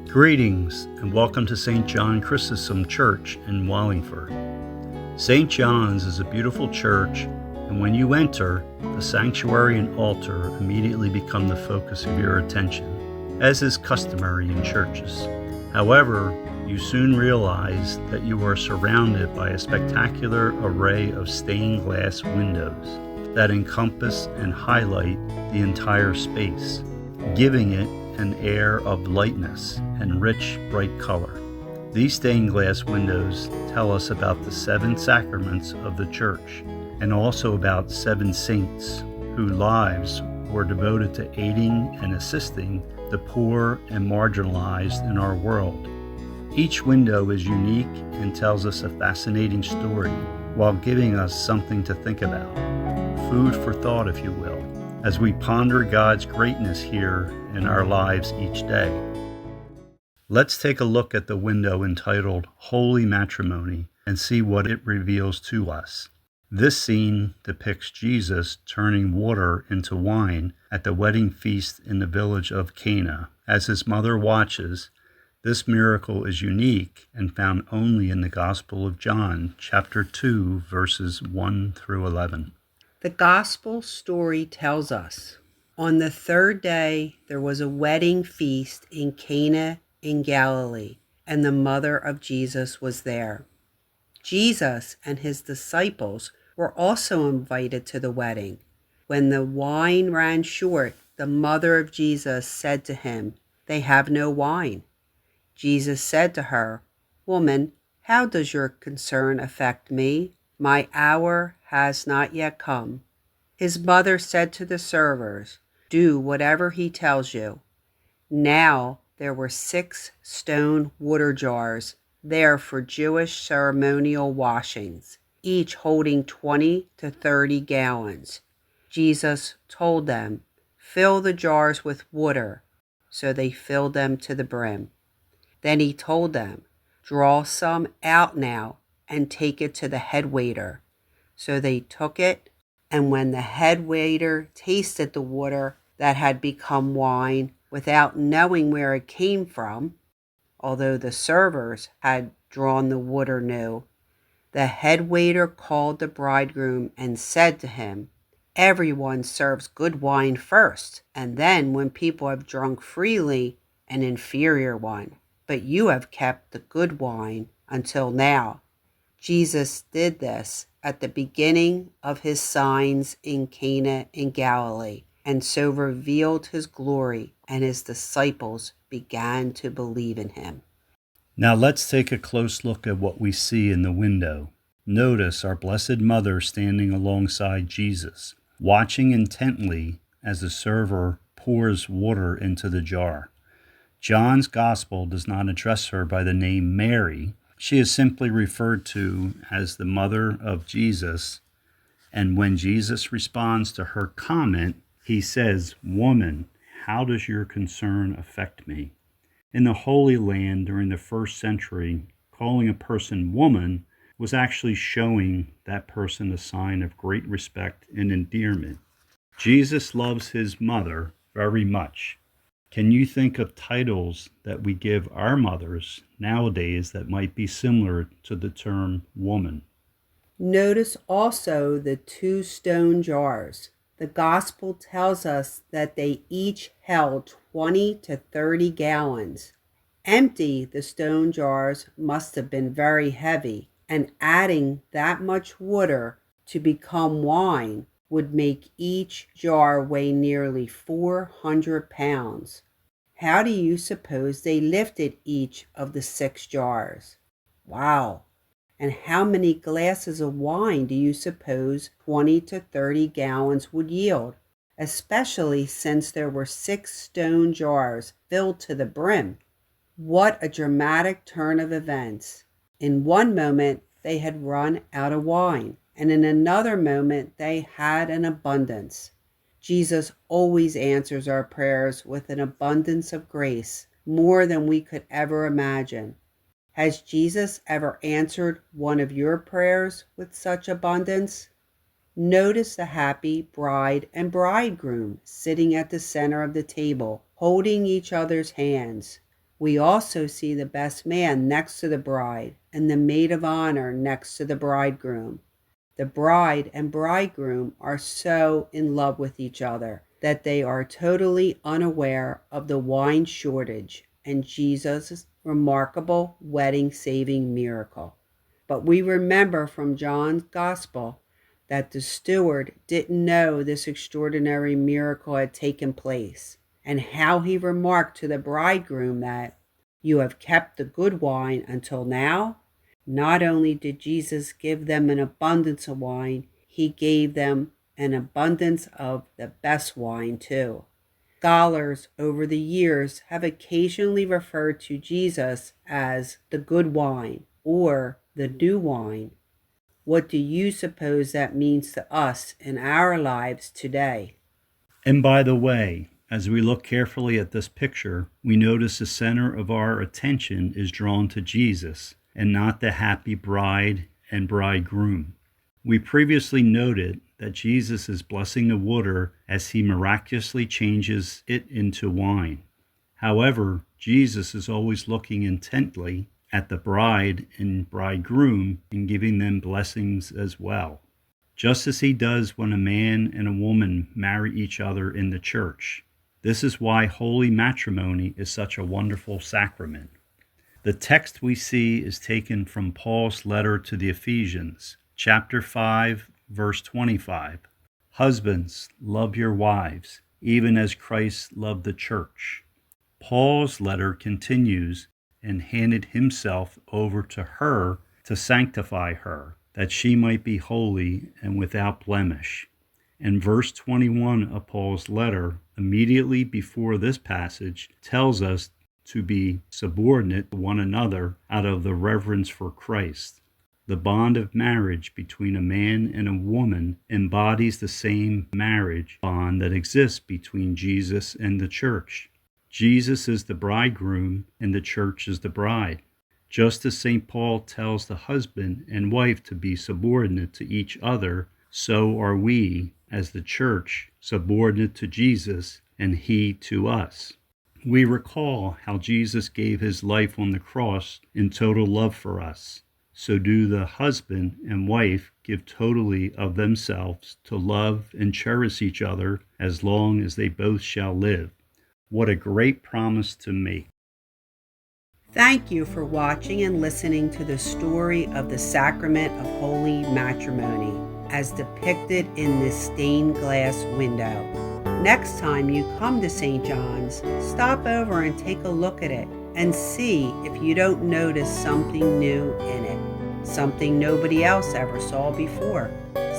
Greetings and welcome to St. John Chrysostom Church in Wallingford. St. John's is a beautiful church, and when you enter, the sanctuary and altar immediately become the focus of your attention, as is customary in churches. However, you soon realize that you are surrounded by a spectacular array of stained glass windows that encompass and highlight the entire space, giving it an air of lightness and rich, bright color. These stained glass windows tell us about the 7 sacraments of the Church, and also about 7 saints whose lives were devoted to aiding and assisting the poor and marginalized in our world. Each window is unique and tells us a fascinating story, while giving us something to think about. Food for thought, if you will, as we ponder God's greatness here in our lives each day. Let's take a look at the window entitled Holy Matrimony and see what it reveals to us. This scene depicts Jesus turning water into wine at the wedding feast in the village of Cana. As his mother watches, this miracle is unique and found only in the Gospel of John, chapter 2, verses 1 through 11. The Gospel story tells us, on the 3rd day there was a wedding feast in Cana in Galilee, and the mother of Jesus was there. Jesus and his disciples were also invited to the wedding. When the wine ran short, the mother of Jesus said to him, "They have no wine." Jesus said to her, "Woman, how does your concern affect me? My hour has not yet come." His mother said to the servers, "Do whatever he tells you." Now there were 6 stone water jars there for Jewish ceremonial washings, each holding 20 to 30 gallons. Jesus told them, "Fill the jars with water." So they filled them to the brim. Then he told them, "Draw some out now and take it to the head waiter." So they took it, and when the head waiter tasted the water that had become wine without knowing where it came from, although the servers had drawn the water new, the head waiter called the bridegroom and said to him, "Everyone serves good wine first, and then, when people have drunk freely, an inferior one. But you have kept the good wine until now." Jesus did this at the beginning of his signs in Cana in Galilee, and so revealed his glory, and his disciples began to believe in him. Now let's take a close look at what we see in the window. Notice our Blessed Mother standing alongside Jesus, watching intently as the server pours water into the jar. John's Gospel does not address her by the name Mary. She is simply referred to as the mother of Jesus, and when Jesus responds to her comment, he says, "Woman, how does your concern affect me?" In the Holy Land during the 1st century, calling a person woman was actually showing that person a sign of great respect and endearment. Jesus loves his mother very much. Can you think of titles that we give our mothers nowadays that might be similar to the term woman? Notice also the 2 stone jars. The Gospel tells us that they each held 20 to 30 gallons. Empty, the stone jars must have been very heavy, and adding that much water to become wine would make each jar weigh nearly 400 pounds. How do you suppose they lifted each of the 6 jars? Wow! And how many glasses of wine do you suppose 20 to 30 gallons would yield, especially since there were 6 stone jars filled to the brim? What a dramatic turn of events. In one moment, they had run out of wine, and in another moment, they had an abundance. Jesus always answers our prayers with an abundance of grace, more than we could ever imagine. Has Jesus ever answered one of your prayers with such abundance? Notice the happy bride and bridegroom sitting at the center of the table, holding each other's hands. We also see the best man next to the bride and the maid of honor next to the bridegroom. The bride and bridegroom are so in love with each other that they are totally unaware of the wine shortage and Jesus' remarkable wedding-saving miracle. But we remember from John's Gospel that the steward didn't know this extraordinary miracle had taken place, and how he remarked to the bridegroom that, "You have kept the good wine until now." Not only did Jesus give them an abundance of wine, he gave them an abundance of the best wine too. Scholars over the years have occasionally referred to Jesus as the good wine or the new wine. What do you suppose that means to us in our lives today? And by the way, as we look carefully at this picture, we notice the center of our attention is drawn to Jesus and not the happy bride and bridegroom. We previously noted that Jesus is blessing the water as he miraculously changes it into wine. However, Jesus is always looking intently at the bride and bridegroom and giving them blessings as well, just as he does when a man and a woman marry each other in the church. This is why Holy Matrimony is such a wonderful sacrament. The text we see is taken from Paul's letter to the Ephesians, chapter 5, verse 25. Husbands, love your wives, even as Christ loved the church. Paul's letter continues and handed himself over to her to sanctify her, that she might be holy and without blemish. And verse 21 of Paul's letter, immediately before this passage, tells us to be subordinate to one another out of the reverence for Christ. The bond of marriage between a man and a woman embodies the same marriage bond that exists between Jesus and the church. Jesus is the bridegroom and the church is the bride. Just as St. Paul tells the husband and wife to be subordinate to each other, so are we, as the church, subordinate to Jesus and he to us. We recall how Jesus gave his life on the cross in total love for us. So do the husband and wife give totally of themselves to love and cherish each other as long as they both shall live. What a great promise to make. Thank you for watching and listening to the story of the sacrament of Holy Matrimony as depicted in this stained glass window. Next time you come to St. John's, stop over and take a look at it and see if you don't notice something new in it, something nobody else ever saw before,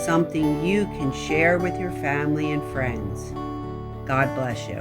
something you can share with your family and friends. God bless you.